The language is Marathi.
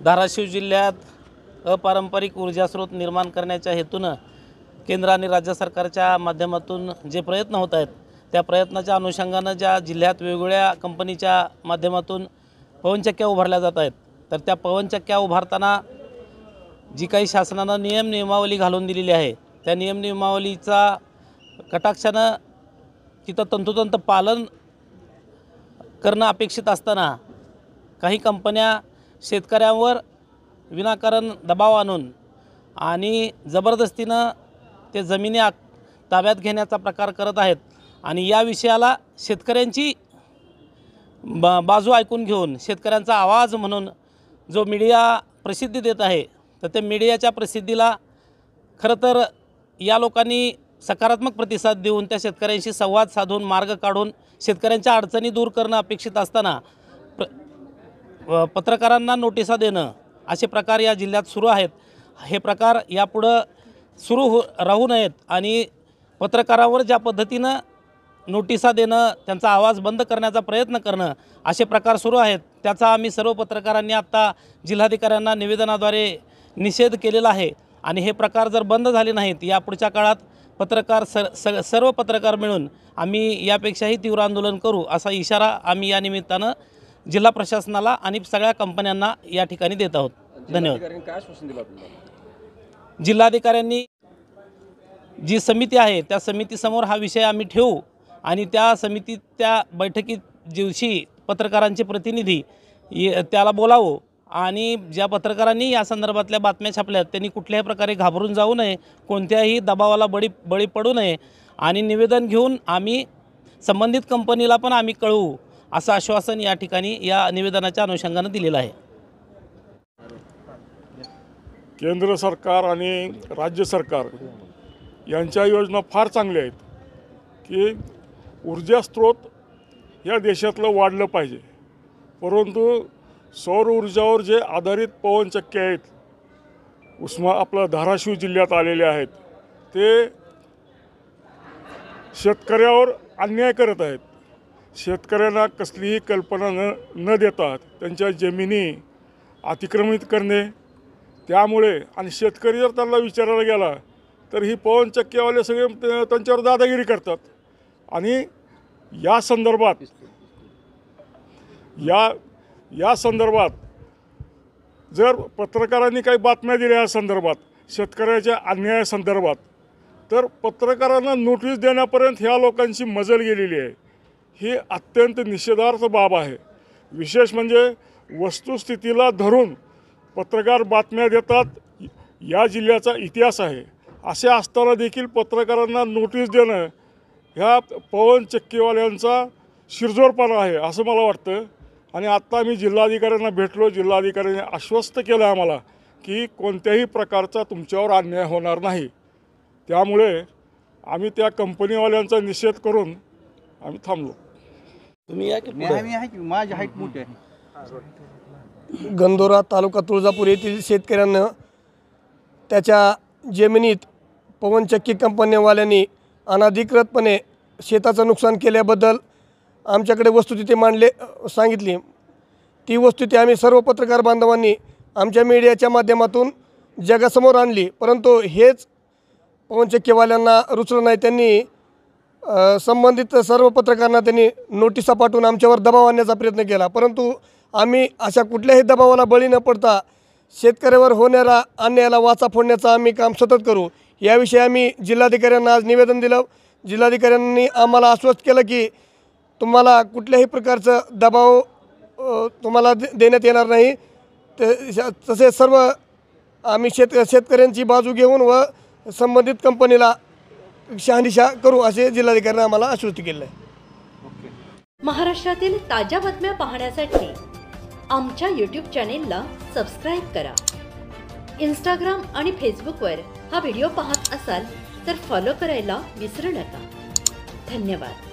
धाराशिव जिल्ह्यात अपारंपरिक ऊर्जा स्रोत निर्माण करण्याच्या हेतूनं केंद्र आणि राज्य सरकारच्या माध्यमातून जे प्रयत्न होत आहेत त्या प्रयत्नाच्या अनुषंगानं ज्या जिल्ह्यात वेगवेगळ्या कंपनीच्या माध्यमातून पवनचक्क्या उभारल्या जात आहेत, तर त्या पवनचक्क्या उभारताना जी काही शासनानं नियमावली घालून दिलेली आहे त्या नियमावलीचा कटाक्षानं तिथं तंतोतंत पालन करणं अपेक्षित असताना काही कंपन्या शेतकऱ्यांवर विनाकारण दबाव आणून आणि जबरदस्तीनं ते जमिनी ताब्यात घेण्याचा प्रकार करत आहेत आणि या विषयाला शेतकऱ्यांची बाजू ऐकून घेऊन शेतकऱ्यांचा आवाज म्हणून जो मीडिया प्रसिद्धी देत आहे, तर त्या मीडियाच्या प्रसिद्धीला खरं तर या लोकांनी सकारात्मक प्रतिसाद देऊन त्या शेतकऱ्यांशी संवाद साधून मार्ग काढून शेतकऱ्यांच्या अडचणी दूर करणं अपेक्षित असताना पत्रकारांना नोटिसा देणं असे प्रकार या जिल्ह्यात सुरू आहेत। हे प्रकार यापुढं सुरू राहू नयेत आणि पत्रकारांवर ज्या पद्धतीनं नोटिसा देणं, त्यांचा आवाज बंद करण्याचा प्रयत्न करणं असे प्रकार सुरू आहेत, त्याचा आम्ही सर्व पत्रकारांनी आत्ता जिल्हाधिकाऱ्यांना निवेदनाद्वारे निषेध केलेला आहे आणि हे प्रकार जर बंद झाले नाहीत यापुढच्या काळात पत्रकार सर्व पत्रकार मिळून आम्ही यापेक्षाही तीव्र आंदोलन करू असा इशारा आम्ही या निमित्तानं जिल्हा प्रशासनाला आणि सगळ्या कंपन्यांना या ठिकाणी देत आहोत। धन्यवाद। जिल्हाधिकाऱ्यांनी जी समिती आहे त्या समितीसमोर हा विषय आम्ही ठेवू आणि त्या त्या बैठकीत दिवशी पत्रकारांचे प्रतिनिधी त्याला बोलावं आणि ज्या पत्रकारांनी या संदर्भातल्या बातम्या छापल्यात त्यांनी कुठल्याही प्रकारे घाबरून जाऊ नये, कोणत्याही दबावाला बळी पडू नये आणि निवेदन घेऊन आम्ही संबंधित कंपनीला पण आम्ही कळवू असं आश्वासन या ठिकाणी या निवेदनाच्या अनुषंगानं दिलेलं आहे। केंद्र सरकार आणि राज्य सरकार यांच्या योजना फार चांगल्या आहेत की ऊर्जा स्रोत या देशातलं वाढलं पाहिजे, परंतु सौर ऊर्जावर जे आधारित पवनचक्क्या आहेत आपल्या धाराशिव जिल्ह्यात आलेले आहेत ते शेतकऱ्यावर अन्याय करत आहेत। शेतकऱ्यांना कसलीही कल्पना न देता त्यांच्या जमिनी अतिक्रमित करणे, त्यामुळे आणि शेतकरी जर त्यांना विचारायला गेला तर ही पवनचक्क्यावाले सगळे त्यांच्यावर दादागिरी करतात आणि या संदर्भात जर पत्रकारांनी काही बातम्या दिल्या या संदर्भात शेतकऱ्याच्या अन्यायासंदर्भात तर पत्रकारांना नोटीस देण्यापर्यंत ह्या लोकांची मजल गेलेली आहे। ही अत्यंत निषेधार्थ बाब आहे। विशेष म्हणजे वस्तुस्थितीला धरून पत्रकार बातम्या देतात, या जिल्ह्याचा इतिहास आहे। असे असताना देखील पत्रकारांना नोटीस देणं ह्या पवनचक्कीवाल्यांचा शिरजोरपणा आहे असं मला वाटतं आणि आत्ता मी जिल्हाधिकाऱ्यांना भेटलो, जिल्हाधिकाऱ्यांनी आश्वस्त केलं आम्हाला की कोणत्याही प्रकारचा तुमच्यावर अन्याय होणार नाही। त्यामुळे आम्ही त्या कंपनीवाल्यांचा निषेध करून आम्ही थांबलो। गंधोरा तालुका तुळजापूर येथील शेतकऱ्यांना त्याच्या जमिनीत पवनचक्की कंपनीवाल्यांनी अनधिकृतपणे शेताचं नुकसान केल्याबद्दल आमच्याकडे वस्तुस्थिती सांगितली। ती वस्तुस्थिती आम्ही सर्व पत्रकार बांधवांनी आमच्या मीडियाच्या माध्यमातून जगासमोर आणली, परंतु हेच पवनचक्कीवाल्यांना रुचलं नाही। त्यांनी संबंधित सर्व पत्रकारांना त्यांनी नोटिसा पाठवून आमच्यावर दबाव आणण्याचा प्रयत्न केला, परंतु आम्ही अशा कुठल्याही दबावाला बळी न पडता शेतकऱ्यावर होणाऱ्या अन्यायाला वाचा फोडण्याचं आम्ही काम सतत करू। याविषयी आम्ही जिल्हाधिकाऱ्यांना आज निवेदन दिलं। जिल्हाधिकाऱ्यांनी आम्हाला आश्वस्त केलं की तुम्हाला कुठल्याही प्रकारचं दबाव तुम्हाला देण्यात येणार नाही। तसे सर्व आम्ही शेतकऱ्यांची बाजू घेऊन व संबंधित कंपनीला शहानिशा करू असे जिल्हाधिकाऱ्यांनी आम्हाला आश्वस्त केलं आहे। महाराष्ट्रातील ताज्या बातम्या पाहण्यासाठी आमच्या यूट्यूब चॅनेलला सबस्क्राईब करा। इंस्टाग्राम आणि फेसबुकवर हा व्हिडिओ पाहत असाल तर फॉलो करायला विसरू नका। धन्यवाद।